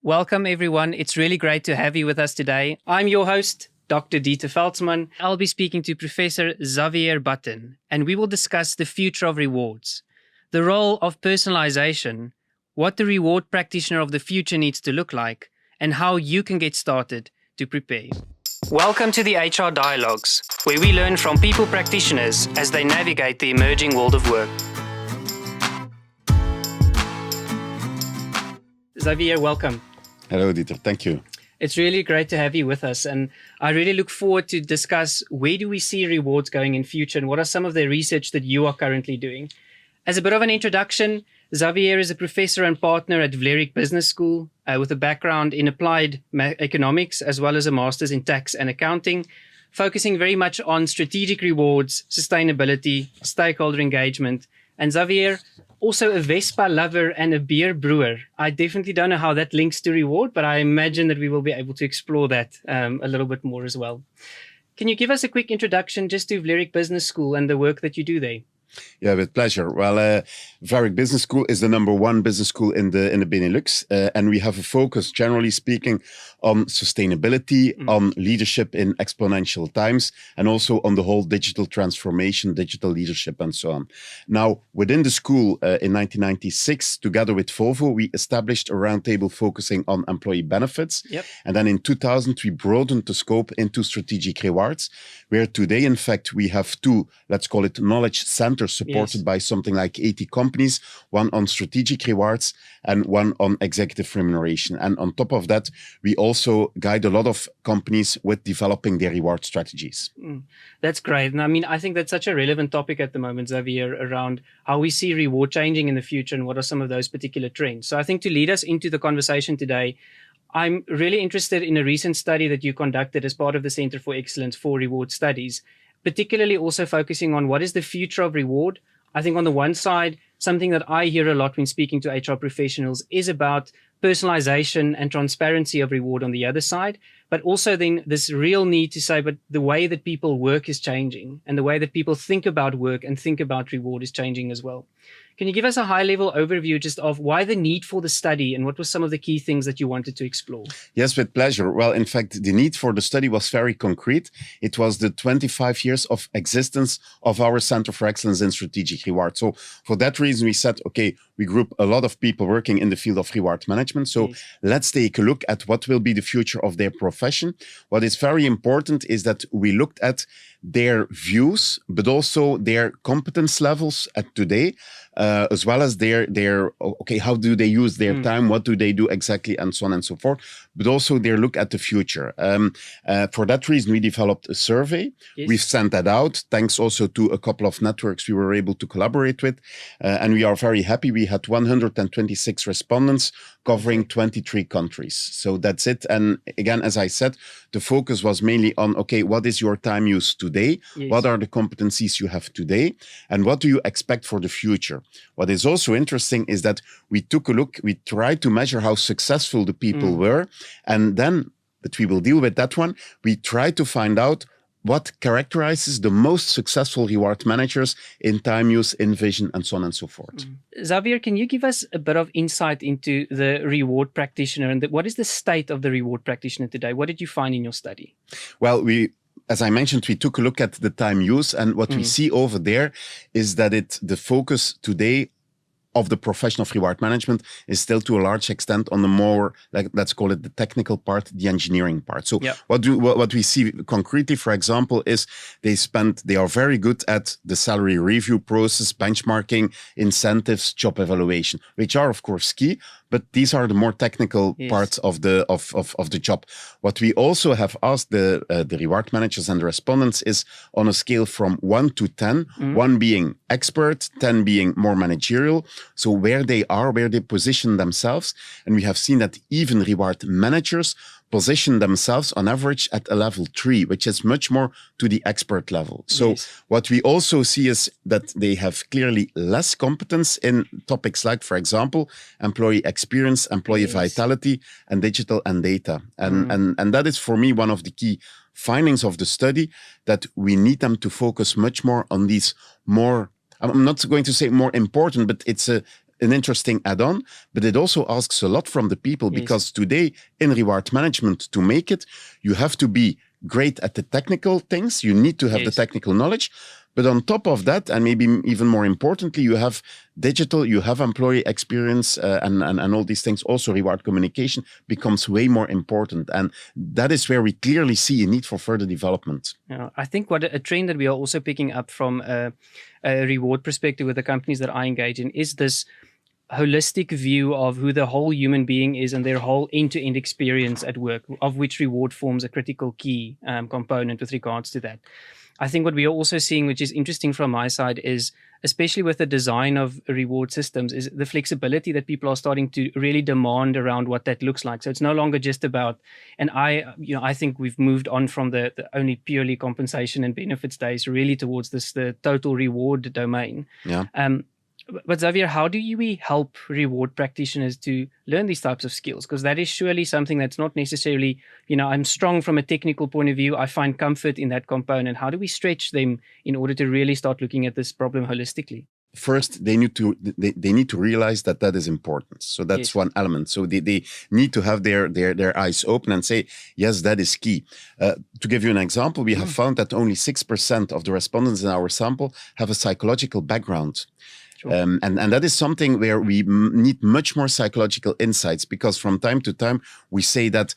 Welcome, everyone. It's really great to have you with us today. I'm your host, Dr. Dieter Veldsman. I'll be speaking to Professor Xavier Button, and we will discuss the future of rewards, the role of personalization, what the reward practitioner of the future needs to look like, and how you can get started to prepare. Welcome to the HR Dialogues, where we learn from people practitioners as they navigate the emerging world of work. Xavier, welcome. Hello, Dieter. Thank you. It's really great to have you with us, and I really look forward to discuss where do we see rewards going in future and what are some of the research that you are currently doing. As a bit of an introduction, Xavier is a professor and partner at Veldsman Business School with a background in applied economics as well as a master's in tax and accounting, focusing very much on strategic rewards, sustainability, stakeholder engagement. And Xavier, also a Vespa lover and a beer brewer. I definitely don't know how that links to reward, but I imagine that we will be able to explore that a little bit more as well. Can you give us a quick introduction just to Veldsman Business School and the work that you do there? Yeah, with pleasure. Well, Veldsman Business School is the #1 business school in the Benelux, and we have a focus, generally speaking, on sustainability, on leadership in exponential times, and also on the whole digital transformation, digital leadership, and so on. Now, within the school, in 1996, together with Volvo, we established a roundtable focusing on employee benefits. Yep. And then in 2000, we broadened the scope into strategic rewards, where today, in fact, we have two, let's call it knowledge centers, supported by something like 80 companies, one on strategic rewards and one on executive remuneration. And on top of that, we also guide a lot of companies with developing their reward strategies. That's great. And I mean, I think that's such a relevant topic at the moment, Xavier, around how we see reward changing in the future and what are some of those particular trends. So I think to lead us into the conversation today, I'm really interested in a recent study that you conducted as part of the Center for Excellence for Reward Studies, particularly also focusing on what is the future of reward. I think on the one side, something that I hear a lot when speaking to HR professionals is about personalization and transparency of reward on the other side, but also then this real need to say, but the way that people work is changing and the way that people think about work and think about reward is changing as well. Can you give us a high-level overview just of why the need for the study and what were some of the key things that you wanted to explore? Yes, with pleasure. Well, in fact, the need for the study was very concrete. It was the 25 years of existence of our Center for Excellence in Strategic Reward. So for that reason, we said, okay, we group a lot of people working in the field of reward management. So let's take a look at what will be the future of their profession. What is very important is that we looked at their views, but also their competence levels at today, as well as their how do they use their time, what do they do exactly, and so on and so forth, but also their look at the future. For that reason, we developed a survey. Yes. We've sent that out, thanks also to a couple of networks we were able to collaborate with, and we are very happy. We had 126 respondents covering 23 countries. So that's it. And again, as I said, the focus was mainly on, okay, what is your time use today? Yes. What are the competencies you have today? And what do you expect for the future? What is also interesting is that we took a look, we tried to measure how successful the people were. And then, but we will deal with that one, we tried to find out what characterizes the most successful reward managers in time use, in vision, and so on and so forth. Xavier, can you give us a bit of insight into the reward practitioner and what is the state of the reward practitioner today? What did you find in your study? Well, as I mentioned, we took a look at the time use, and what we see over there is that the focus today of the profession of reward management is still to a large extent on the more, let's call it the technical part, the engineering part. So what we see concretely, for example, is they are very good at the salary review process, benchmarking, incentives, job evaluation, which are of course key, but these are the more technical parts of the job. What we also have asked the reward managers and the respondents is on a scale from 1 to 10, 1 being expert, 10 being more managerial. So where they are, where they position themselves. And we have seen that even reward managers position themselves on average at a level 3, which is much more to the expert level. So what we also see is that they have clearly less competence in topics like, for example, employee experience, employee vitality, and digital and data. And that is for me one of the key findings of the study, that we need them to focus much more on these more, I'm not going to say more important, but it's an interesting add-on, but it also asks a lot from the people because today in reward management, to make it, you have to be great at the technical things. You need to have the technical knowledge. But on top of that, and maybe even more importantly, you have digital, you have employee experience and all these things. Also, reward communication becomes way more important. And that is where we clearly see a need for further development. Yeah, I think what a trend that we are also picking up from a reward perspective with the companies that I engage in is this holistic view of who the whole human being is and their whole end-to-end experience at work, of which reward forms a critical key component with regards to that. I think what we are also seeing, which is interesting from my side, is especially with the design of reward systems, is the flexibility that people are starting to really demand around what that looks like. So it's no longer just about, and I think we've moved on from the only purely compensation and benefits days really towards the total reward domain. Yeah. But Xavier, how do we help reward practitioners to learn these types of skills? Because that is surely something that's not necessarily, I'm strong from a technical point of view. I find comfort in that component. How do we stretch them in order to really start looking at this problem holistically? First, they need to realize that is important. So that's one element. So they need to have their eyes open and say, yes, that is key. To give you an example, we have found that only 6% of the respondents in our sample have a psychological background. Sure. And that is something where we need much more psychological insights, because from time to time we say that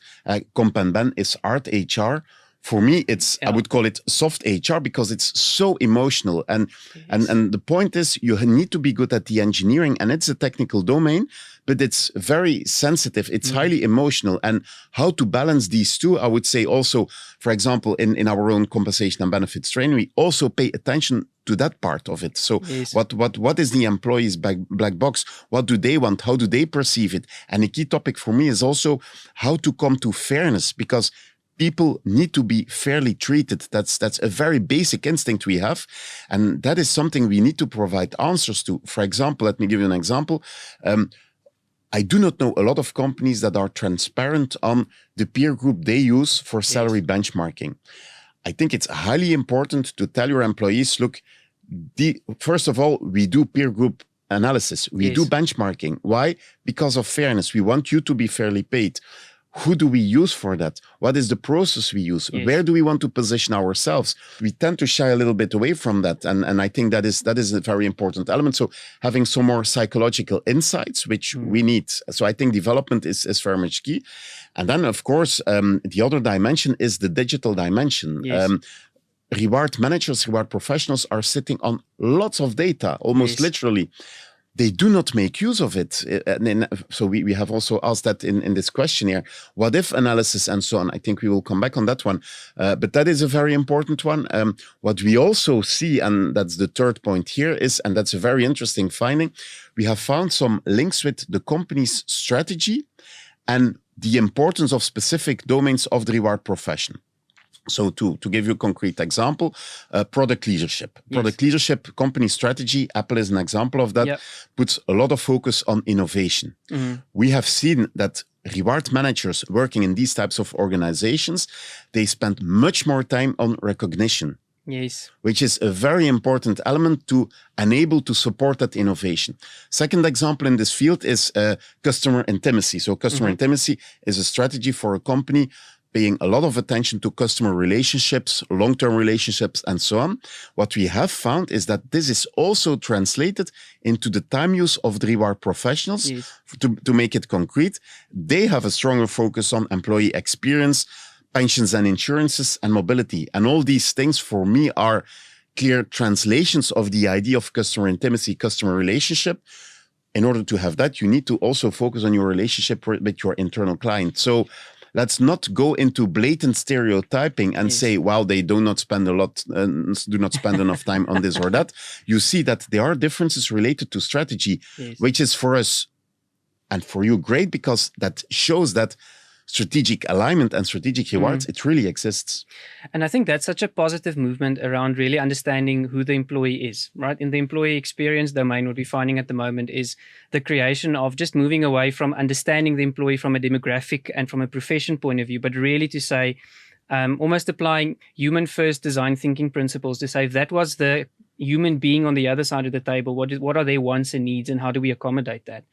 comp and ben is hard HR. For me, I would call it soft HR because it's so emotional. And the point is, you need to be good at the engineering, and it's a technical domain, but it's very sensitive. It's highly emotional. And how to balance these two, I would say also, for example, in our own compensation and benefits training, we also pay attention to that part of it. So what is the employee's black box? What do they want? How do they perceive it? And a key topic for me is also how to come to fairness, because people need to be fairly treated. That's a very basic instinct we have. And that is something we need to provide answers to. For example, let me give you an example. I do not know a lot of companies that are transparent on the peer group they use for salary benchmarking. I think it's highly important to tell your employees, look, first of all, we do peer group analysis. We do benchmarking. Why? Because of fairness. We want you to be fairly paid. Who do we use for that? What is the process we use? Where do we want to position ourselves? We tend to shy a little bit away from that. And I think that is a very important element. So having some more psychological insights, which we need. So I think development is very much key. And then, of course, the other dimension is the digital dimension. Reward managers, reward professionals are sitting on lots of data, almost literally. They do not make use of it. So we have also asked that in this questionnaire, what if analysis and so on. I think we will come back on that one. But that is a very important one. What we also see, and that's the third point here is, and that's a very interesting finding, we have found some links with the company's strategy and the importance of specific domains of the reward profession. So to give you a concrete example, product leadership. Product leadership, company strategy, Apple is an example of that, puts a lot of focus on innovation. We have seen that reward managers working in these types of organizations, they spend much more time on recognition. Which is a very important element to enable to support that innovation. Second example in this field is customer intimacy. So customer intimacy is a strategy for a company paying a lot of attention to customer relationships, long-term relationships, and so on. What we have found is that this is also translated into the time use of the reward professionals. To make it concrete, they have a stronger focus on employee experience, pensions and insurances, and mobility. And all these things, for me, are clear translations of the idea of customer intimacy, customer relationship. In order to have that, you need to also focus on your relationship with your internal client. So let's not go into blatant stereotyping and say, well, they do not spend enough time on this or that. You see that there are differences related to strategy, which is for us and for you great, because that shows that strategic alignment and strategic rewards, it really exists. And I think that's such a positive movement around really understanding who the employee is, right? In the employee experience domain, what we're finding at the moment is the creation of just moving away from understanding the employee from a demographic and from a profession point of view, but really to say, almost applying human first design thinking principles to say if that was the human being on the other side of the table, what are their wants and needs, and how do we accommodate that?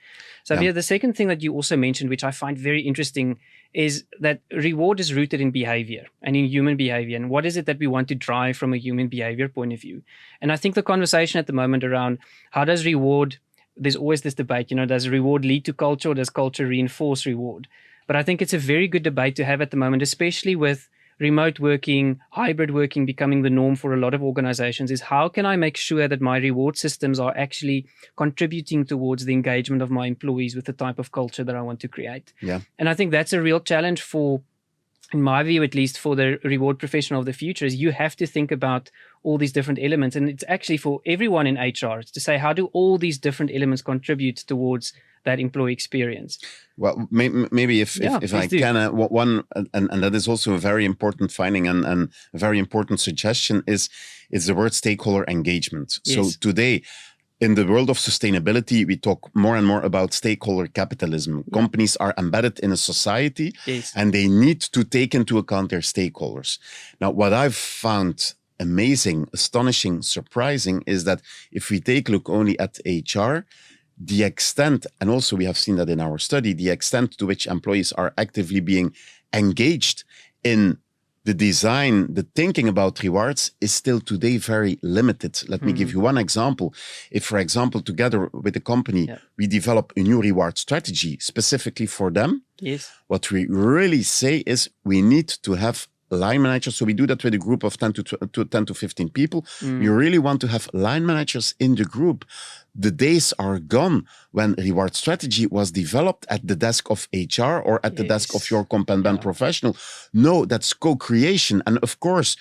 Xavier, the second thing that you also mentioned, which I find very interesting, is that reward is rooted in behavior and in human behavior. And what is it that we want to drive from a human behavior point of view? And I think the conversation at the moment around how does reward, there's always this debate, does reward lead to culture, or does culture reinforce reward? But I think it's a very good debate to have at the moment, especially with remote working, hybrid working becoming the norm for a lot of organizations, is how can I make sure that my reward systems are actually contributing towards the engagement of my employees with the type of culture that I want to create? Yeah. And I think that's a real challenge for, in my view, at least for the reward professional of the future, is you have to think about all these different elements. And it's actually for everyone in HR, it's to say, how do all these different elements contribute towards that employee experience? Well, maybe if I can, one, and that is also a very important finding and a very important suggestion is the word stakeholder engagement. Yes. So today, in the world of sustainability, we talk more and more about stakeholder capitalism. Yeah. Companies are embedded in a society, yes, and they need to take into account their stakeholders. Now, what I've found amazing, astonishing, surprising is that if we take a look only at HR, the extent, and also we have seen that in our study, the extent to which employees are actively being engaged in the design, the thinking about rewards is still today very limited. Let me give you one example. If, for example, together with the company, we develop a new reward strategy specifically for them, yes, what we really say is we need to have line managers. So we do that with a group of 10 to 15 people. You really want to have line managers in the group. The days are gone when reward strategy was developed at the desk of HR or at the desk of your comp and ben professional. No, that's co-creation. And of course,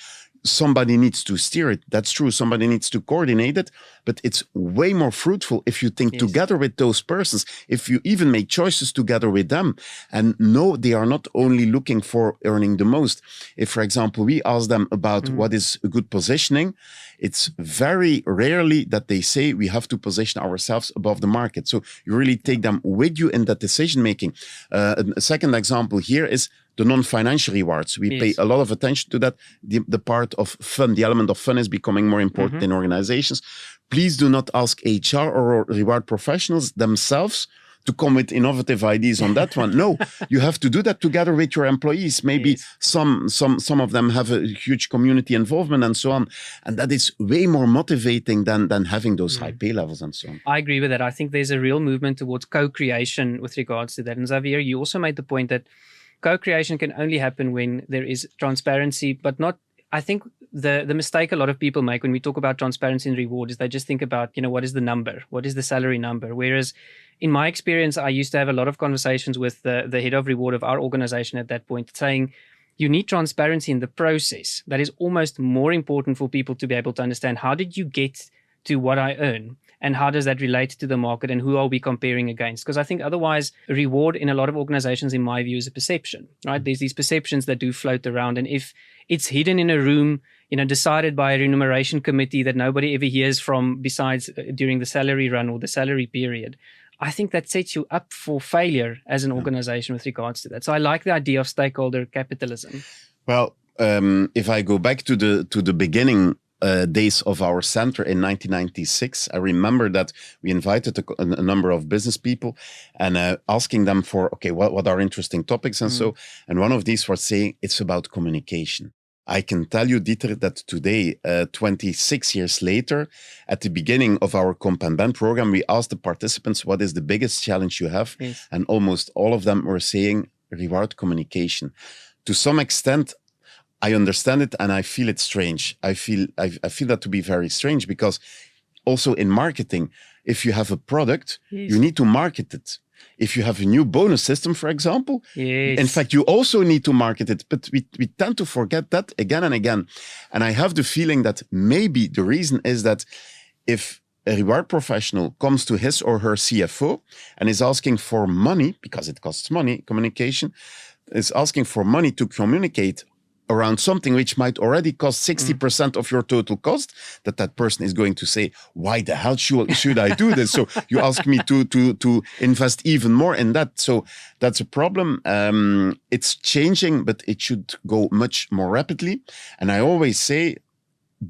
somebody needs to steer it. That's true. Somebody needs to coordinate it. But it's way more fruitful if you think together with those persons, if you even make choices together with them. And no, they are not only looking for earning the most. If, for example, we ask them about what is a good positioning, it's very rarely that they say we have to position ourselves above the market. So you really take them with you in that decision-making. A second example here is the non-financial rewards. We pay a lot of attention to that. The part of fun, the element of fun is becoming more important in organizations. Please do not ask HR or reward professionals themselves to come with innovative ideas on that one. No, you have to do that together with your employees. Maybe some of them have a huge community involvement and so on. And that is way more motivating than having those high pay levels and so on. I agree with that. I think there's a real movement towards co-creation with regards to that. And Xavier, you also made the point that co-creation can only happen when there is transparency, but not, I think the mistake a lot of people make when we talk about transparency and reward is they just think about, what is the number? What is the salary number? Whereas in my experience, I used to have a lot of conversations with the head of reward of our organization at that point saying, you need transparency in the process. That is almost more important for people to be able to understand, how did you get to what I earn? And how does that relate to the market, and who are we comparing against? Because I think otherwise reward in a lot of organizations, in my view, is a perception, right? There's these perceptions that do float around. And if it's hidden in a room, decided by a remuneration committee that nobody ever hears from besides during the salary run or the salary period, I think that sets you up for failure as an organization with regards to that. So I like the idea of stakeholder capitalism. Well, if I go back to the beginning days of our center in 1996, I remember that we invited a number of business people and asking them for, okay, what are interesting topics and so. And one of these was saying it's about communication. I can tell you, Dieter, that today, 26 years later, at the beginning of our Comp and Ben program, we asked the participants, what is the biggest challenge you have? Yes. And almost all of them were saying reward communication. To some extent, I understand it and I feel it strange. I feel that to be very strange because also in marketing, if you have a product, you need to market it. If you have a new bonus system, for example, in fact, you also need to market it. But we tend to forget that again and again. And I have the feeling that maybe the reason is that if a reward professional comes to his or her CFO and is asking for money, because it costs money, communication, is asking for money to communicate around something which might already cost 60% of your total cost, that person is going to say, why the hell should I do this? So you ask me to invest even more in that. So that's a problem. It's changing, but it should go much more rapidly. And I always say,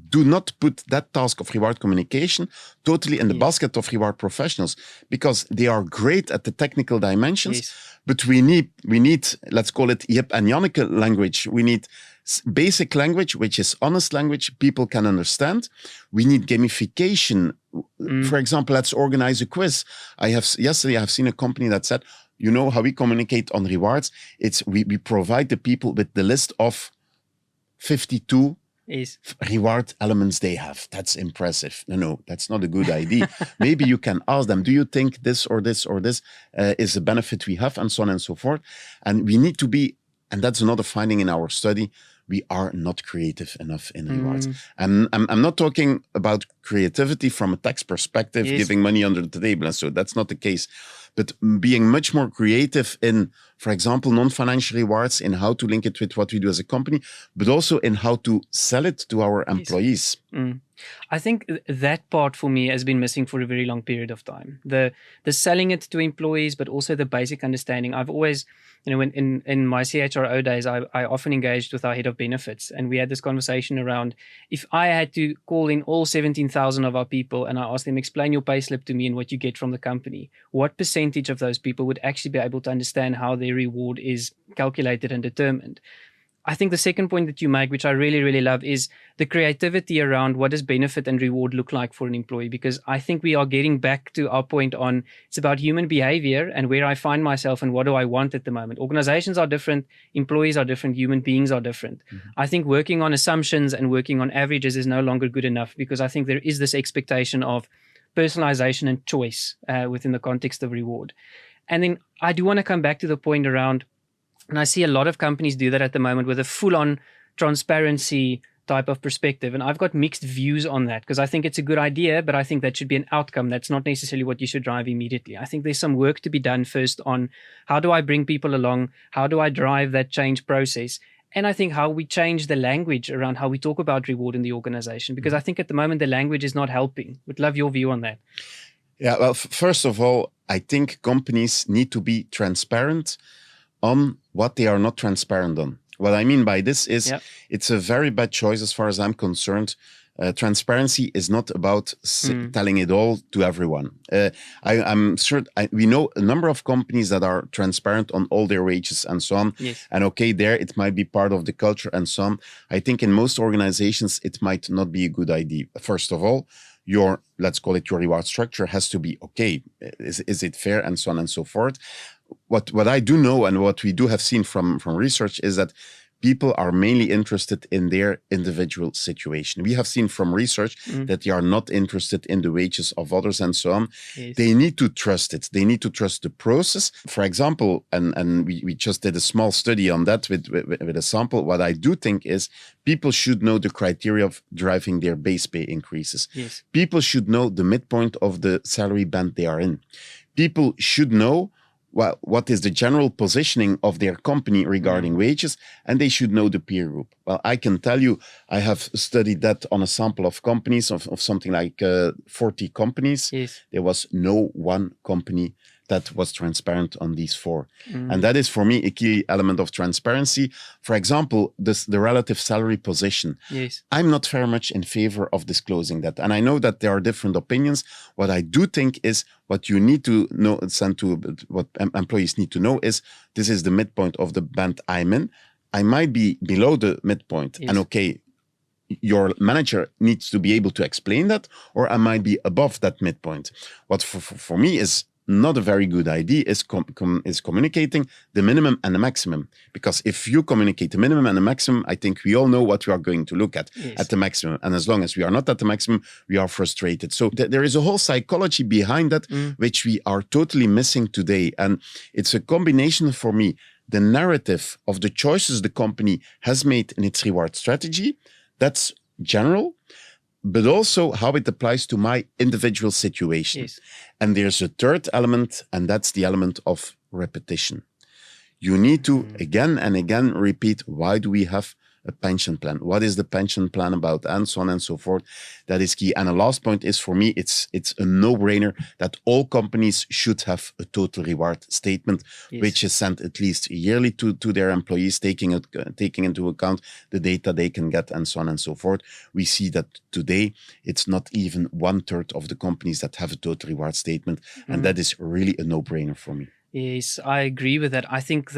do not put that task of reward communication totally in the basket of reward professionals, because they are great at the technical dimensions, but we need, let's call it Jip and Janneke language. We need basic language, which is honest language people can understand. We need gamification. For example, let's organize a quiz. Yesterday I have seen a company that said, you know how we communicate on rewards? It's we provide the people with the list of 52 reward elements they have. That's impressive. No, that's not a good idea. Maybe you can ask them, do you think this or this or this is a benefit we have, and so on and so forth. And we need to be, and that's another finding in our study, we are not creative enough in rewards. And I'm not talking about creativity from a tax perspective, giving money under the table, and so that's not the case. But being much more creative in, for example, non-financial rewards, in how to link it with what we do as a company, but also in how to sell it to our employees. I think that part for me has been missing for a very long period of time. The selling it to employees, but also the basic understanding. I've always, when in my CHRO days, I often engaged with our head of benefits, and we had this conversation around, if I had to call in all 17,000 of our people and I asked them, explain your payslip to me and what you get from the company, what percentage of those people would actually be able to understand how their reward is calculated and determined? I think the second point that you make, which I really, really love, is the creativity around what does benefit and reward look like for an employee. Because I think we are getting back to our point on, it's about human behavior and where I find myself and what do I want at the moment. Organizations are different, employees are different, human beings are different. I think working on assumptions and working on averages is no longer good enough, because I think there is this expectation of personalization and choice within the context of reward. And then I do want to come back to the point around, and I see a lot of companies do that at the moment with a full-on transparency type of perspective. And I've got mixed views on that, because I think it's a good idea, but I think that should be an outcome. That's not necessarily what you should drive immediately. I think there's some work to be done first on how do I bring people along? How do I drive that change process? And I think how we change the language around how we talk about reward in the organization, because I think at the moment the language is not helping. Would love your view on that. Yeah, well, first of all, I think companies need to be transparent on what they are not transparent on. What I mean by this is it's a very bad choice as far as I'm concerned. Transparency is not about telling it all to everyone. I'm sure we know a number of companies that are transparent on all their wages and so on. And okay, there it might be part of the culture and so on. I think in most organizations, it might not be a good idea. First of all, your, let's call it your reward structure has to be okay. Is it fair, and so on and so forth. What I do know and what we do have seen from research is that people are mainly interested in their individual situation. We have seen from research that they are not interested in the wages of others and so on. They need to trust it. They need to trust the process. For example, and we just did a small study on that with a sample. What I do think is people should know the criteria of driving their base pay increases. People should know the midpoint of the salary band they are in. People should know what is the general positioning of their company regarding wages, and they should know the peer group. Well, I can tell you, I have studied that on a sample of companies, of something like 40 companies. There was no one company that was transparent on these four. And that is, for me, a key element of transparency. For example, the relative salary position. I'm not very much in favor of disclosing that. And I know that there are different opinions. What I do think is what you need to know, what employees need to know is, this is the midpoint of the band I'm in. I might be below the midpoint. And okay, your manager needs to be able to explain that, or I might be above that midpoint. What for me is not a very good idea is communicating the minimum and the maximum. Because if you communicate the minimum and the maximum, I think we all know what we are going to look at the maximum. And as long as we are not at the maximum, we are frustrated. So there is a whole psychology behind that, which we are totally missing today. And it's a combination for me, the narrative of the choices the company has made in its reward strategy, that's general, but also how it applies to my individual situation. And there's a third element, and that's the element of repetition. You need to again and again repeat, why do we have a pension plan. What is the pension plan about? And so on and so forth. That is key. And the last point is, for me, it's a no-brainer that all companies should have a total reward statement, which is sent at least yearly to their employees, taking into account the data they can get and so on and so forth. We see that today it's not even 1/3 of the companies that have a total reward statement. And that is really a no-brainer for me. Yes, I agree with that. I think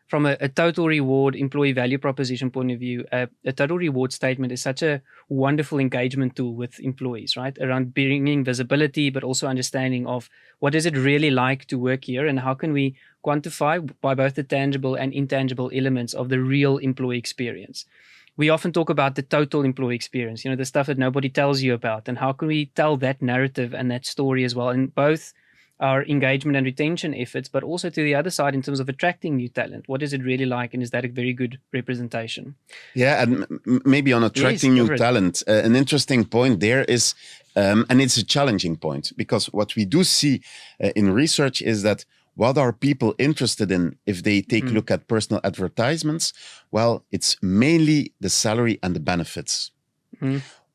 from a total reward employee value proposition point of view, a total reward statement is such a wonderful engagement tool with employees, right? Around bringing visibility, but also understanding of what is it really like to work here and how can we quantify by both the tangible and intangible elements of the real employee experience. We often talk about the total employee experience, the stuff that nobody tells you about, and how can we tell that narrative and that story as well in both our engagement and retention efforts, but also to the other side in terms of attracting new talent. What is it really like, and is that a very good representation? Yeah, and maybe on attracting new talent, an interesting point there is, and it's a challenging point, because what we do see in research is that what are people interested in if they take a look at personal advertisements? Well, it's mainly the salary and the benefits.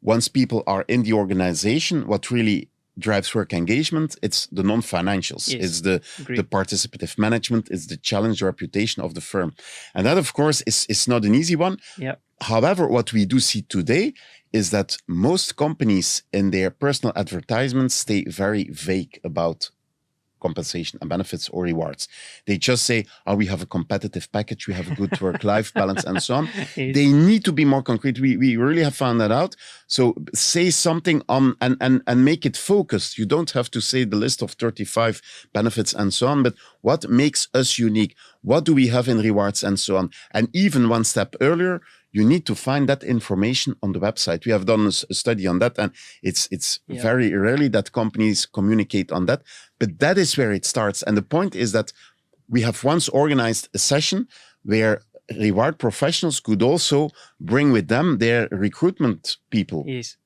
Once people are in the organization, what really drives work engagement, it's the non-financials. Yes, it's the participative management, it's the challenge, the reputation of the firm. And that, of course, is not an easy one. Yep. However, what we do see today is that most companies in their personal advertisements stay very vague about compensation and benefits or rewards. They just say, we have a competitive package, we have a good work-life balance and so on. Yes. They need to be more concrete. We really have found that out. So say something on and make it focused. You don't have to say the list of 35 benefits and so on, but what makes us unique? What do we have in rewards and so on? And even one step earlier, you need to find that information on the website. We have done a study on that, and it's very rarely that companies communicate on that. But that is where it starts. And the point is that we have once organized a session where reward professionals could also bring with them their recruitment people. Yes.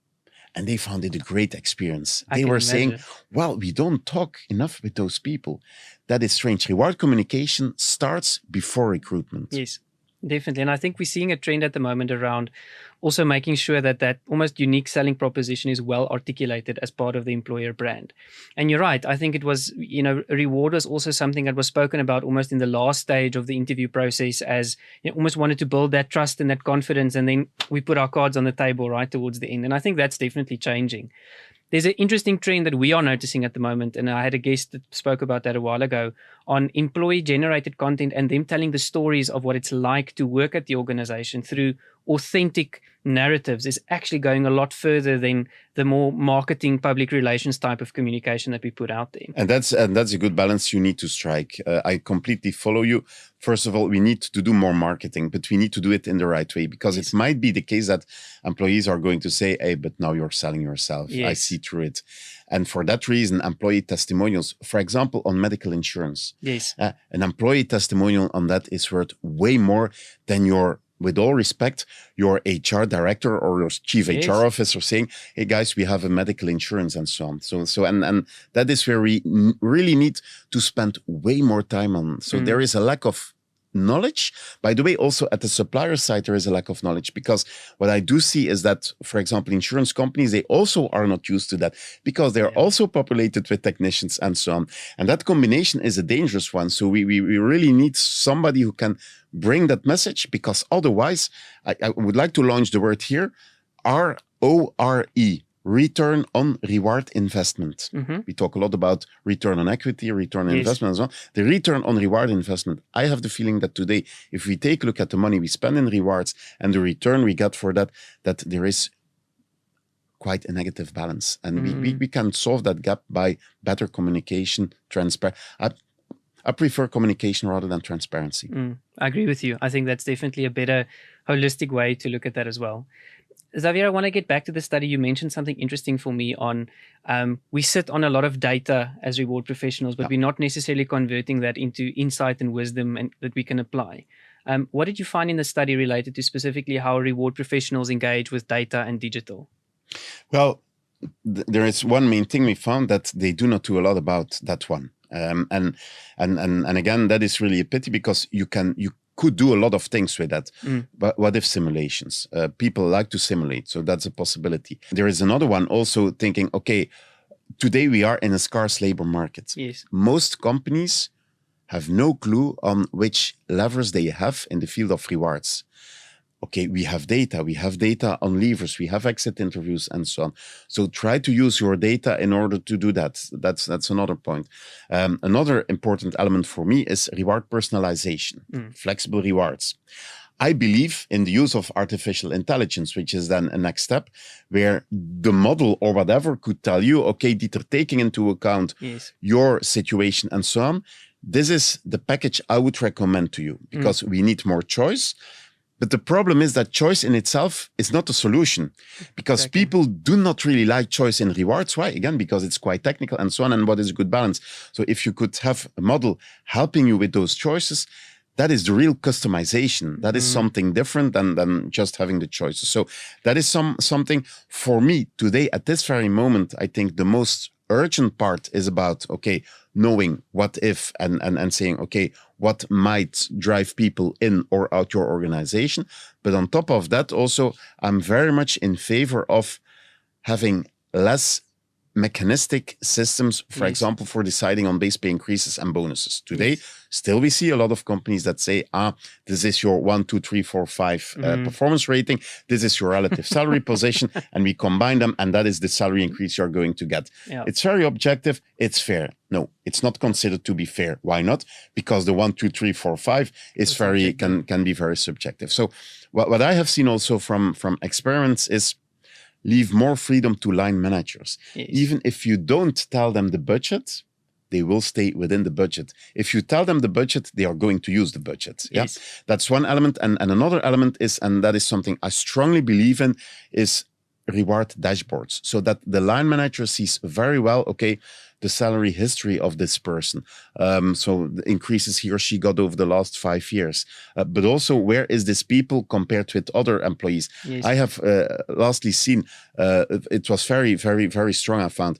And they found it a great experience. I They can were imagine. saying, well, we don't talk enough with those people. That is strange. Reward communication starts before recruitment. Yes, definitely. And I think we're seeing a trend at the moment around also making sure that almost unique selling proposition is well articulated as part of the employer brand. And you're right. I think it was, reward was also something that was spoken about almost in the last stage of the interview process, as almost wanted to build that trust and that confidence. And then we put our cards on the table right towards the end. And I think that's definitely changing. There's an interesting trend that we are noticing at the moment, and I had a guest that spoke about that a while ago, on employee-generated content and them telling the stories of what it's like to work at the organization through authentic narratives is actually going a lot further than the more marketing, public relations type of communication that we put out there. And that's a good balance you need to strike. I completely follow you. First of all, we need to do more marketing, but we need to do it in the right way, because it might be the case that employees are going to say, hey, but now you're selling yourself. Yes. I see through it. And for that reason, employee testimonials, for example, on medical insurance, Yes. An employee testimonial on that is worth way more than with all respect, your HR director or your chief HR officer saying, hey guys, we have a medical insurance and so on. So and that is where we really need to spend way more time on. So there is a lack of knowledge. By the way, also at the supplier side, there is a lack of knowledge, because what I do see is that, for example, insurance companies, they also are not used to that, because they're also populated with technicians and so on. And that combination is a dangerous one. So we really need somebody who can bring that message, because otherwise, I would like to launch the word here, RORE. Return on reward investment. We talk a lot about return on equity, return on investment, and so on. The return on reward investment. I have the feeling that today, if we take a look at the money we spend in rewards and the return we get for that there is quite a negative balance. And we can solve that gap by better communication, transparency. I prefer communication rather than transparency. I agree with you. I think that's definitely a better holistic way to look at that as well. Xavier, I want to get back to the study. You mentioned something interesting for me on we sit on a lot of data as reward professionals, but we're not necessarily converting that into insight and wisdom that we can apply. What did you find in the study related to specifically how reward professionals engage with data and digital? Well, there is one main thing we found, that they do not do a lot about that one. And again, that is really a pity, because you could do a lot of things with that. But what if simulations? People like to simulate, so that's a possibility. There is another one also thinking, okay, today we are in a scarce labor market. Yes. Most companies have no clue on which levers they have in the field of rewards. Okay, we have data on levers, we have exit interviews and so on. So try to use your data in order to do that. That's another point. Another important element for me is reward personalization, flexible rewards. I believe in the use of artificial intelligence, which is then a next step where the model or whatever could tell you, okay, Dieter, taking into account your situation and so on, this is the package I would recommend to you because we need more choice. But the problem is that choice in itself is not a solution because people do not really like choice in rewards. Why? Again, because it's quite technical and so on. And what is a good balance? So if you could have a model helping you with those choices, that is the real customization. That is something different than just having the choices. So that is something for me today at this very moment. I think the most urgent part is about, okay, knowing what if and saying, okay, what might drive people in or out your organization. But on top of that, also, I'm very much in favor of having less mechanistic systems, for example, for deciding on base pay increases and bonuses. Today, still we see a lot of companies that say, this is your 1, 2, 3, 4, 5 performance rating. This is your relative salary position. And we combine them. And that is the salary increase you're going to get. Yeah. It's very objective. It's fair. No, it's not considered to be fair. Why not? Because the 1, 2, 3, 4, 5 is can be very subjective. So what I have seen also from experiments is leave more freedom to line managers. Yes. Even if you don't tell them the budget, they will stay within the budget. If you tell them the budget, they are going to use the budget. Yes. Yeah, that's one element. And another element is, and that is something I strongly believe in, is reward dashboards, so that the line manager sees very well, okay, the salary history of this person. So the increases he or she got over the last 5 years. But also, where is this people compared with other employees? Yes. I have lastly seen, it was very, very, very strong, I found.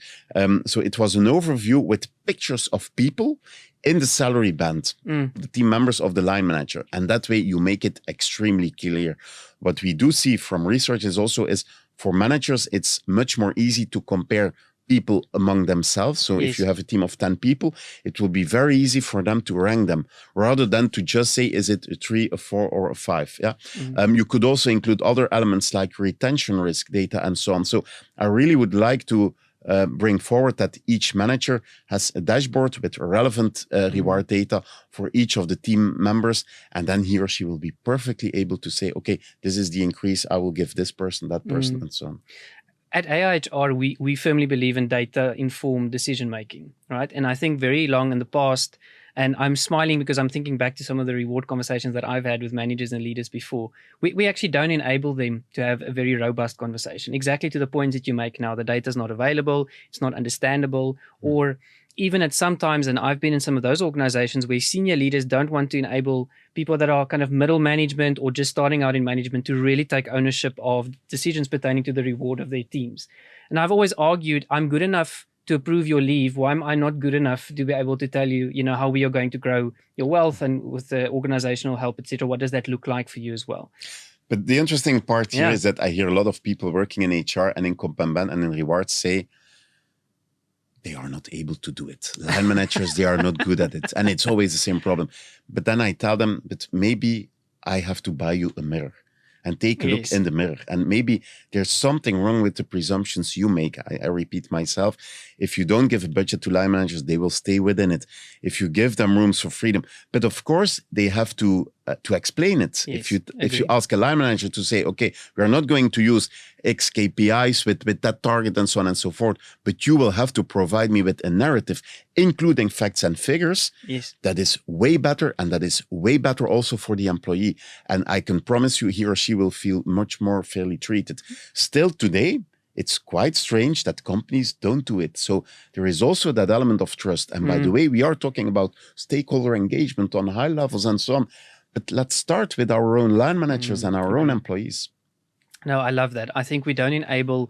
So it was an overview with pictures of people in the salary band, the team members of the line manager. And that way you make it extremely clear. What we do see from research is also for managers, it's much more easy to compare people among themselves. So if you have a team of 10 people, it will be very easy for them to rank them rather than to just say, is it a 3, a 4, or a 5? Yeah. You could also include other elements like retention risk data and so on. So I really would like to bring forward that each manager has a dashboard with relevant reward data for each of the team members. And then he or she will be perfectly able to say, okay, this is the increase I will give this person, that person, and so on. At AIHR, we firmly believe in data-informed decision-making, right? And I think very long in the past, and I'm smiling because I'm thinking back to some of the reward conversations that I've had with managers and leaders before. We actually don't enable them to have a very robust conversation, exactly to the points that you make now. The data is not available, it's not understandable, or even at some times, and I've been in some of those organizations where senior leaders don't want to enable people that are kind of middle management or just starting out in management to really take ownership of decisions pertaining to the reward of their teams. And I've always argued, I'm good enough to approve your leave. Why am I not good enough to be able to tell you, how we are going to grow your wealth and with the organizational help, etc.? What does that look like for you as well? But the interesting part here is that I hear a lot of people working in HR and in Companban and in rewards say, they are not able to do it. Line managers, they are not good at it. And it's always the same problem. But then I tell them, but maybe I have to buy you a mirror and take a look in the mirror. And maybe there's something wrong with the presumptions you make. I repeat myself. If you don't give a budget to line managers, they will stay within it. If you give them rooms for freedom. But of course, they have to explain it. Yes, if you ask a line manager to say, okay, we are not going to use X KPIs with that target and so on and so forth, but you will have to provide me with a narrative, including facts and figures. Yes. That is way better, and that is way better also for the employee. And I can promise you, he or she will feel much more fairly treated. Still today, it's quite strange that companies don't do it. So there is also that element of trust. And by the way, we are talking about stakeholder engagement on high levels and so on. But let's start with our own line managers and our own employees. No, I love that. I think we don't enable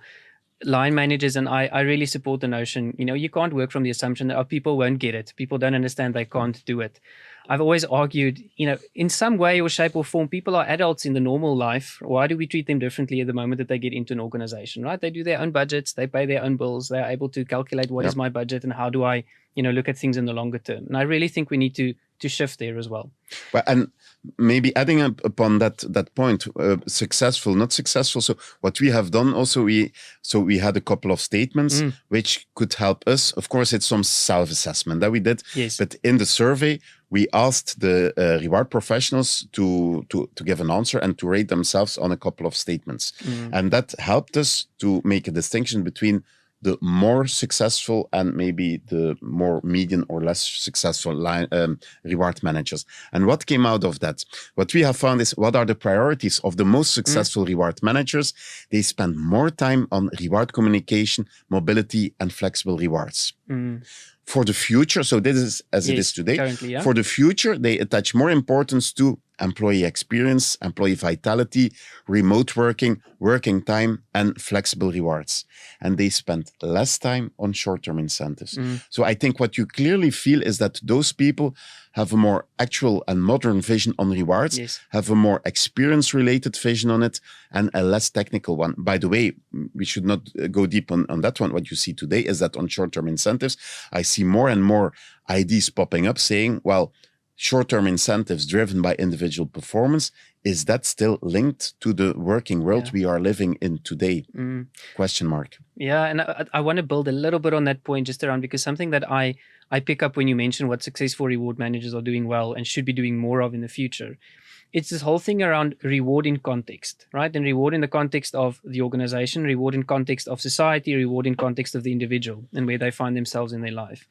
line managers, and I really support the notion, you can't work from the assumption that people won't get it. People don't understand, they can't do it. I've always argued, in some way or shape or form, people are adults in the normal life. Why do we treat them differently at the moment that they get into an organization, right? They do their own budgets, they pay their own bills, they're able to calculate what is my budget and how do I, look at things in the longer term. And I really think we need to shift there as well. Well, and maybe adding up upon that point, successful, not successful. So what we have done also, we had a couple of statements which could help us. Of course, it's some self-assessment that we did. Yes. But in the survey, we asked the reward professionals to give an answer and to rate themselves on a couple of statements. And that helped us to make a distinction between the more successful and maybe the more median or less successful reward managers. And what came out of that? What we have found is, what are the priorities of the most successful reward managers? They spend more time on reward communication, mobility, and flexible rewards. For the future, so this is as it is today. Currently, yeah. For the future, they attach more importance to employee experience, employee vitality, remote working, working time, and flexible rewards. And they spend less time on short-term incentives. So I think what you clearly feel is that those people have a more actual and modern vision on rewards, have a more experience-related vision on it, and a less technical one. By the way, we should not go deep on that one. What you see today is that on short-term incentives, I see more and more ideas popping up saying, well, short-term incentives driven by individual performance, is that still linked to the working world we are living in today? Question mark. Yeah, and I want to build a little bit on that point just around, because something that I pick up when you mention what successful reward managers are doing well and should be doing more of in the future. It's this whole thing around reward in context, right? And reward in the context of the organization, reward in context of society, reward in context of the individual and where they find themselves in their life.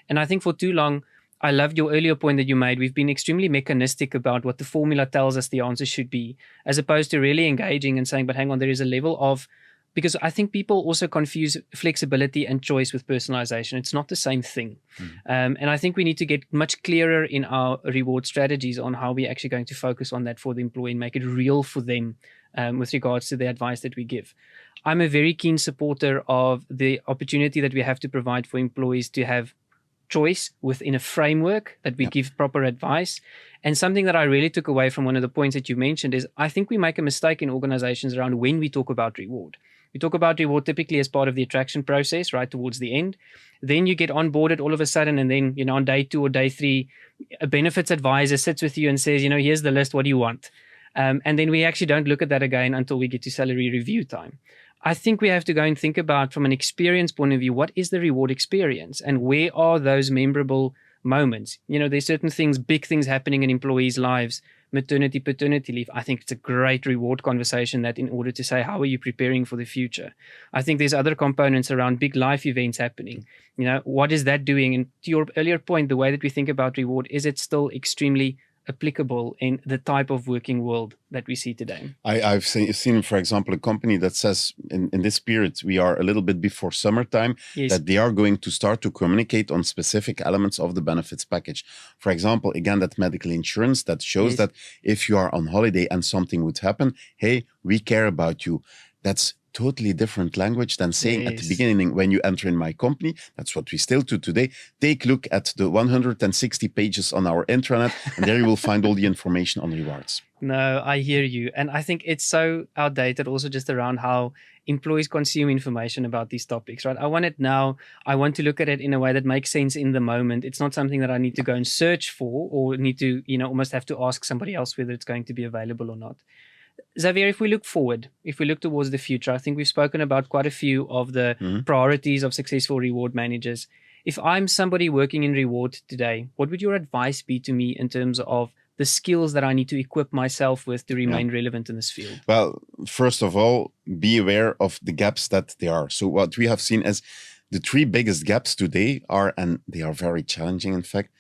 And I think for too long, I loved your earlier point that you made. We've been extremely mechanistic about what the formula tells us the answer should be, as opposed to really engaging and saying, but hang on, there is a level of, because I think people also confuse flexibility and choice with personalization. It's not the same thing. And I think we need to get much clearer in our reward strategies on how we're actually going to focus on that for the employee and make it real for them with regards to the advice that we give. I'm a very keen supporter of the opportunity that we have to provide for employees to have choice within a framework that we give proper advice. And something that I really took away from one of the points that you mentioned is, I think we make a mistake in organizations around when we talk about reward. We talk about reward typically as part of the attraction process, right towards the end. Then you get onboarded all of a sudden, and then, on day 2 or day 3, a benefits advisor sits with you and says, here's the list, what do you want? And then we actually don't look at that again until we get to salary review time. I think we have to go and think about, from an experience point of view, what is the reward experience and where are those memorable moments? There's certain things, big things happening in employees' lives, maternity, paternity leave. I think it's a great reward conversation, that in order to say, how are you preparing for the future? I think there's other components around big life events happening. What is that doing? And to your earlier point, the way that we think about reward, is it still extremely applicable in the type of working world that we see today? I've seen, for example, a company that says in this period, we are a little bit before summertime, that they are going to start to communicate on specific elements of the benefits package. For example, again, that medical insurance that shows that if you are on holiday and something would happen, hey, we care about you. That's totally different language than saying at the beginning, when you enter in my company, that's what we still do today, take a look at the 160 pages on our intranet, and there you will find all the information on rewards. No, I hear you. And I think it's so outdated also just around how employees consume information about these topics, right? I want it now. I want to look at it in a way that makes sense in the moment. It's not something that I need to go and search for, or need to, almost have to ask somebody else whether it's going to be available or not. Xavier, if we look forward, if we look towards the future, I think we've spoken about quite a few of the priorities of successful reward managers. If I'm somebody working in reward today, what would your advice be to me in terms of the skills that I need to equip myself with to remain relevant in this field? Well, first of all, be aware of the gaps that there are. So what we have seen as the 3 biggest gaps today are, and they are very challenging, in fact,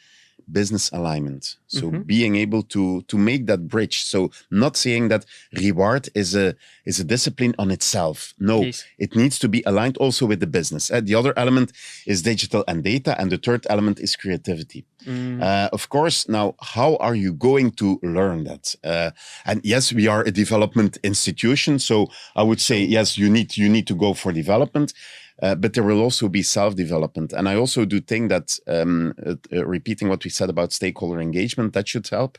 business alignment. So being able to make that bridge. So not saying that reward is a discipline on itself. No, it needs to be aligned also with the business. The other element is digital and data. And the third element is creativity. Of course, now, how are you going to learn that? And yes, we are a development institution. So I would say, yes, you need to go for development. but there will also be self-development. And I also do think that repeating what we said about stakeholder engagement, that should help.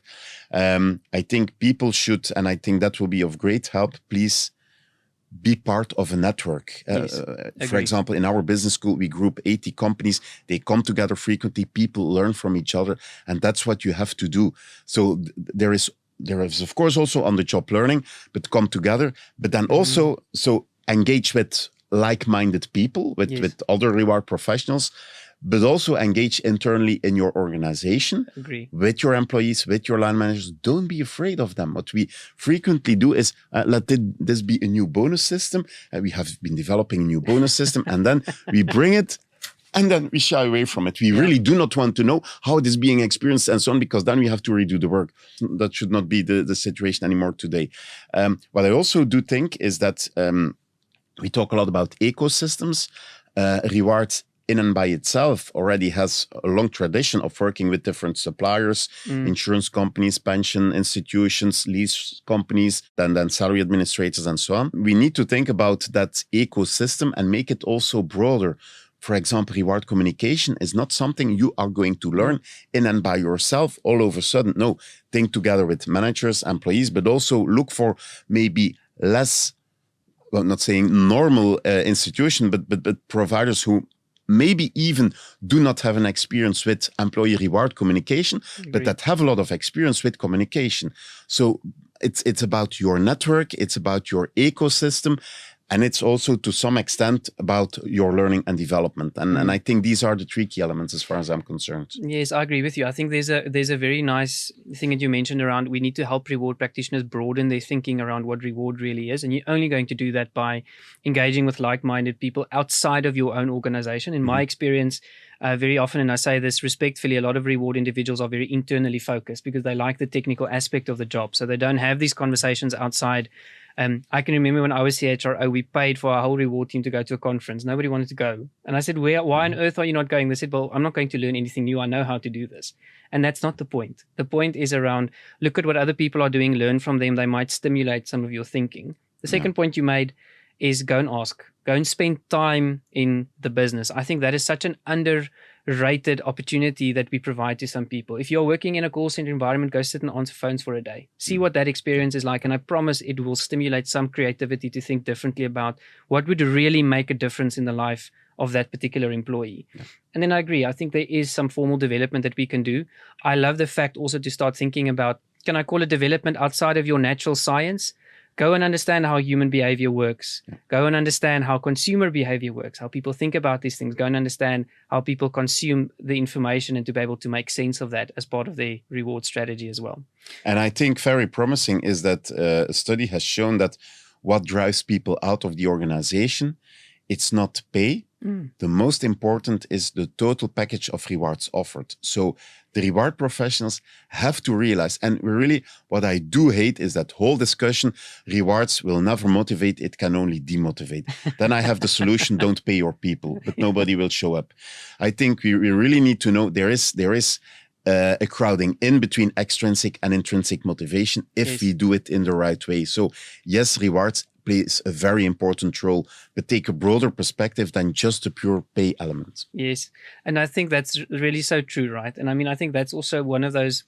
I think people should, and I think that will be of great help, please be part of a network. Yes, for example, in our business school, we group 80 companies. They come together frequently. People learn from each other, and that's what you have to do. So there is, of course, also on-the-job learning, but come together. But then also, so engage with like-minded people, with other reward professionals, but also engage internally in your organization, with your employees, with your line managers. Don't be afraid of them. What we frequently do is let this be a new bonus system. We have been developing a new bonus system, and then we bring it, and then we shy away from it. We really do not want to know how it is being experienced and so on, because then we have to redo the work. That should not be the situation anymore today. What I also do think is that we talk a lot about ecosystems. Rewards in and by itself already has a long tradition of working with different suppliers, insurance companies, pension institutions, lease companies, then salary administrators and so on. We need to think about that ecosystem and make it also broader. For example, reward communication is not something you are going to learn in and by yourself all of a sudden. No, think together with managers, employees, but also look for maybe less, well, not saying normal institution, but providers who maybe even do not have an experience with employee reward communication, but that have a lot of experience with communication. So it's about your network, it's about your ecosystem, and it's also to some extent about your learning and development. And I think these are the three key elements as far as I'm concerned. Yes, I agree with you. I think there's a very nice thing that you mentioned around we need to help reward practitioners broaden their thinking around what reward really is. And you're only going to do that by engaging with like-minded people outside of your own organization. In my experience, very often, and I say this respectfully, a lot of reward individuals are very internally focused because they like the technical aspect of the job. So they don't have these conversations outside. I can remember when I was CHRO, we paid for our whole reward team to go to a conference. Nobody wanted to go. And I said, why on earth are you not going? They said, well, I'm not going to learn anything new. I know how to do this. And that's not the point. The point is around, look at what other people are doing, learn from them. They might stimulate some of your thinking. The second point you made is go and ask. Go and spend time in the business. I think that is such an underrated opportunity that we provide to some people. If you're working in a call center environment, go sit and answer phones for a day. See what that experience is like. And I promise it will stimulate some creativity to think differently about what would really make a difference in the life of that particular employee. And then I agree. I think there is some formal development that we can do. I love the fact also to start thinking about, can I call it development outside of your natural science? Go and understand how human behavior works. Go and understand how consumer behavior works, how people think about these things. Go and understand how people consume the information and to be able to make sense of that as part of their reward strategy as well. And I think very promising is that a study has shown that what drives people out of the organization, it's not pay. The most important is the total package of rewards offered. So the reward professionals have to realize, and really what I do hate is that whole discussion, rewards will never motivate, it can only demotivate. Then I have the solution, don't pay your people, but nobody will show up. I think we really need to know there is a crowding in between extrinsic and intrinsic motivation if we do it in the right way. So yes, rewards plays a very important role, but take a broader perspective than just the pure pay element. Yes. And I think that's really so true, right? And I mean, I think that's also one of those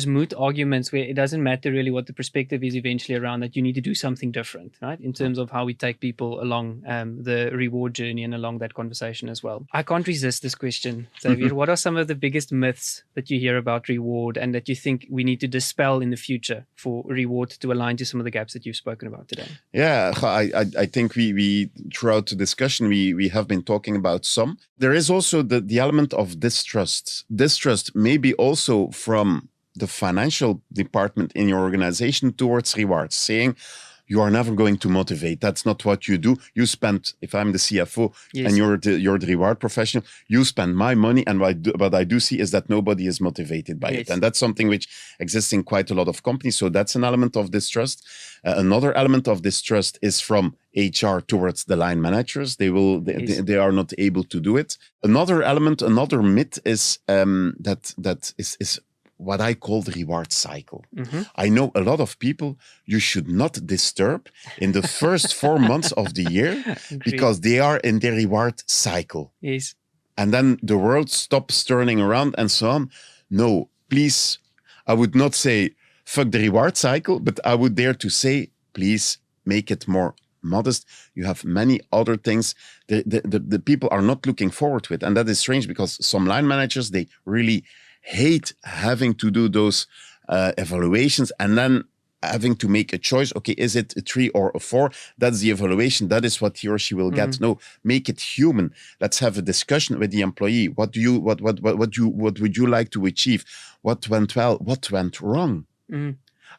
moot arguments where it doesn't matter really what the perspective is eventually around that you need to do something different, right? In terms of how we take people along the reward journey and along that conversation as well. I can't resist this question, Xavier. What are some of the biggest myths that you hear about reward and that you think we need to dispel in the future for reward to align to some of the gaps that you've spoken about today? Yeah, I think we throughout the discussion, we have been talking about some. There is also the element of distrust. Distrust may be also from the financial department in your organization towards rewards, saying you are never going to motivate. That's not what you do. You spend, if I'm the CFO and you're the reward professional, you spend my money. And what I do see is that nobody is motivated by it. And that's something which exists in quite a lot of companies. So that's an element of distrust. Another element of distrust is from HR towards the line managers. They are not able to do it. Another element, another myth is that is what I call the reward cycle. Mm-hmm. I know a lot of people you should not disturb in the first 4 months of the year because they are in their reward cycle. Yes. And then the world stops turning around and so on. No, please, I would not say fuck the reward cycle, but I would dare to say, please make it more modest. You have many other things the people are not looking forward to it. And that is strange because some line managers, they really hate having to do those evaluations and then having to make a choice. Okay, is it a 3 or a 4? That's the evaluation. That is what he or she will get. No, make it human. Let's have a discussion with the employee. What would you like to achieve? What went well? What went wrong?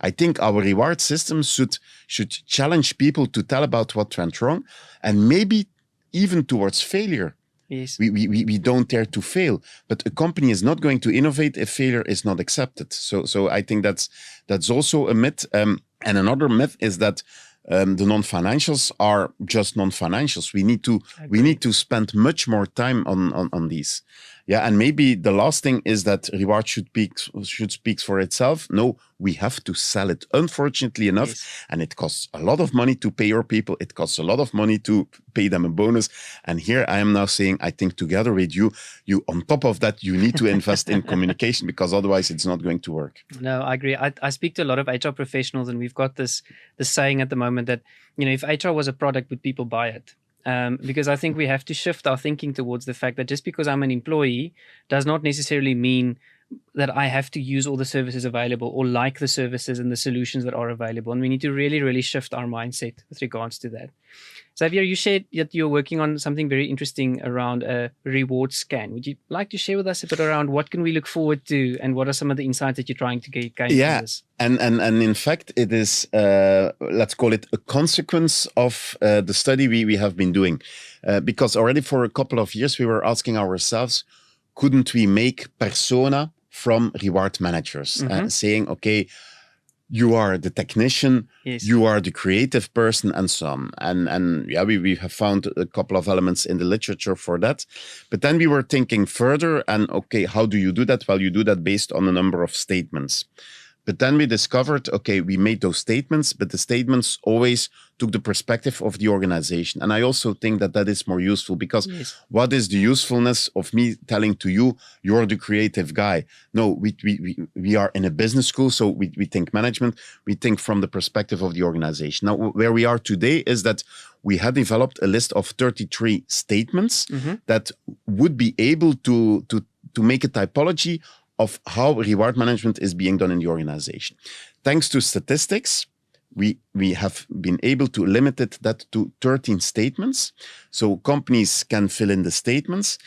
I think our reward system should challenge people to tell about what went wrong and maybe even towards failure. Yes. We don't dare to fail, but a company is not going to innovate if failure is not accepted. So I think that's also a myth. And another myth is that the non-financials are just non-financials. We need to spend much more time on these. Yeah, and maybe the last thing is that reward should speak for itself. No, we have to sell it, unfortunately enough. Yes. And it costs a lot of money to pay your people. It costs a lot of money to pay them a bonus. And here I am now saying, I think together with you on top of that, you need to invest in communication because otherwise it's not going to work. No, I agree. I speak to a lot of HR professionals and we've got this saying at the moment that, if HR was a product, would people buy it? Because I think we have to shift our thinking towards the fact that just because I'm an employee does not necessarily mean that I have to use all the services available or like the services and the solutions that are available. And we need to really, really shift our mindset with regards to that. Xavier, you shared that you're working on something very interesting around a reward scan. Would you like to share with us a bit around what can we look forward to and what are some of the insights that you're trying to gain from this? And in fact, it is, let's call it a consequence of the study we have been doing. Because already for a couple of years, we were asking ourselves, couldn't we make persona from reward managers? Saying, okay, you are the technician, yes, you are the creative person, and so on. And yeah, we have found a couple of elements in the literature for that. But then we were thinking further and, okay, how do you do that? Well, you do that based on a number of statements. But then we discovered, okay, we made those statements, but the statements always took the perspective of the organization. And I also think that is more useful because yes, what is the usefulness of me telling to you, you're the creative guy? No, we are in a business school, so we think management, we think from the perspective of the organization. Now, where we are today is that we had developed a list of 33 statements that would be able to make a typology of how reward management is being done in the organization. Thanks to statistics, we have been able to limit that to 13 statements. So companies can fill in the statements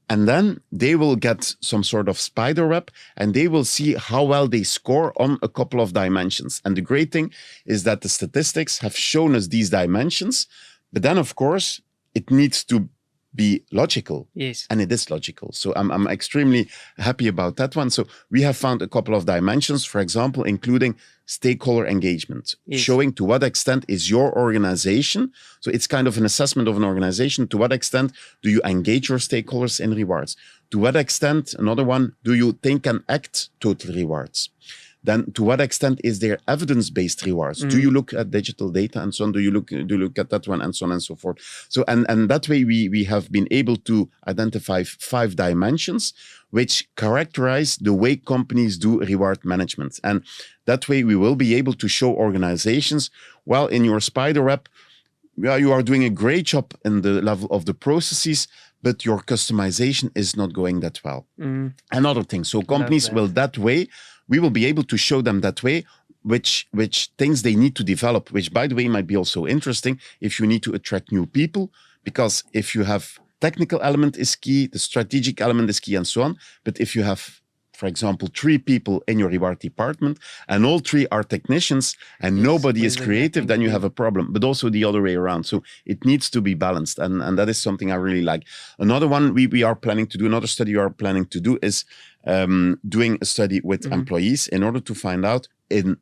and then they will get some sort of spider web and they will see how well they score on a couple of dimensions. And the great thing is that the statistics have shown us these dimensions, but then of course it needs to be logical. Yes. And it is logical. So I'm extremely happy about that one. So we have found a couple of dimensions, for example, including stakeholder engagement, yes, showing to what extent is your organization. So it's kind of an assessment of an organization. To what extent do you engage your stakeholders in rewards? To what extent, another one, do you think and act total rewards? Then to what extent is there evidence-based rewards? Do you look at digital data and so on? Do you look at that one and so on and so forth? So, and that way we have been able to identify 5 dimensions which characterize the way companies do reward management. And that way we will be able to show organizations, well, in your spider web, yeah, you are doing a great job in the level of the processes, but your customization is not going that well. Another thing. So companies will that way, we will be able to show them that way, which things they need to develop, which by the way might be also interesting if you need to attract new people, because if you have technical element is key, the strategic element is key and so on. But if you have, for example, 3 people in your reward department and all 3 are technicians and yes, nobody is creative, then you have a problem, but also the other way around. So it needs to be balanced. And that is something I really like. Another one we are planning to do, another study we are planning to do is doing a study with employees in order to find out in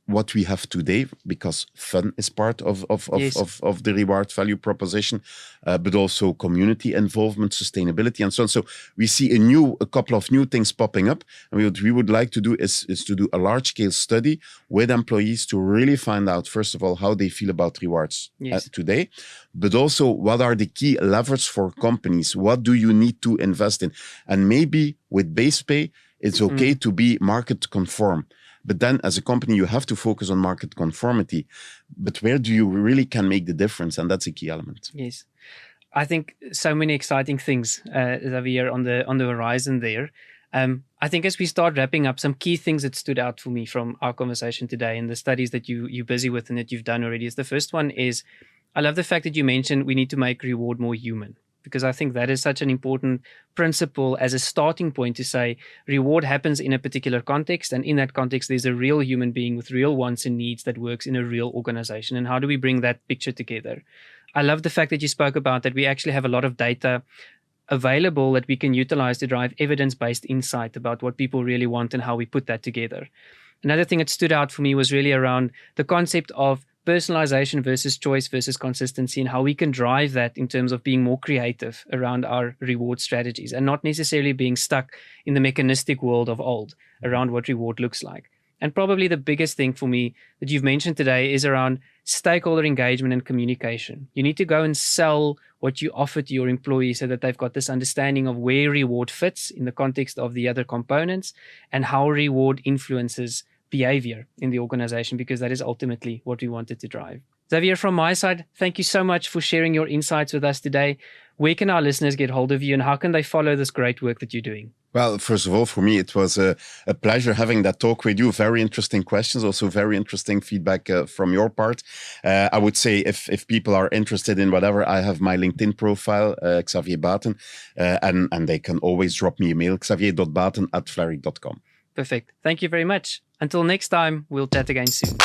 what we have today, because fun is part of the reward value proposition, but also community involvement, sustainability, and so on. So we see a couple of new things popping up. And what we would like to do is to do a large-scale study with employees to really find out, first of all, how they feel about rewards today, but also what are the key levers for companies? What do you need to invest in? And maybe with base pay, it's okay to be market conform. But then as a company, you have to focus on market conformity. But where do you really can make the difference? And that's a key element. Yes. I think so many exciting things, Xavier, on the horizon there. I think as we start wrapping up, some key things that stood out for me from our conversation today and the studies that you're busy with and that you've done already is the first one is, I love the fact that you mentioned we need to make reward more human. Because I think that is such an important principle as a starting point to say reward happens in a particular context. And in that context, there's a real human being with real wants and needs that works in a real organization. And how do we bring that picture together? I love the fact that you spoke about that we actually have a lot of data available that we can utilize to drive evidence-based insight about what people really want and how we put that together. Another thing that stood out for me was really around the concept of personalization versus choice versus consistency and how we can drive that in terms of being more creative around our reward strategies and not necessarily being stuck in the mechanistic world of old around what reward looks like. And probably the biggest thing for me that you've mentioned today is around stakeholder engagement and communication. You need to go and sell what you offer to your employees so that they've got this understanding of where reward fits in the context of the other components and how reward influences behavior in the organization, because that is ultimately what we wanted to drive. Xavier, from my side, thank you so much for sharing your insights with us today. Where can our listeners get hold of you and how can they follow this great work that you're doing? Well, first of all, for me, it was a pleasure having that talk with you. Very interesting questions, also very interesting feedback from your part. I would say if people are interested in whatever, I have my LinkedIn profile, Xavier Baten, and they can always drop me a mail, xavier.baten@flaric.com. Perfect. Thank you very much. Until next time, we'll chat again soon.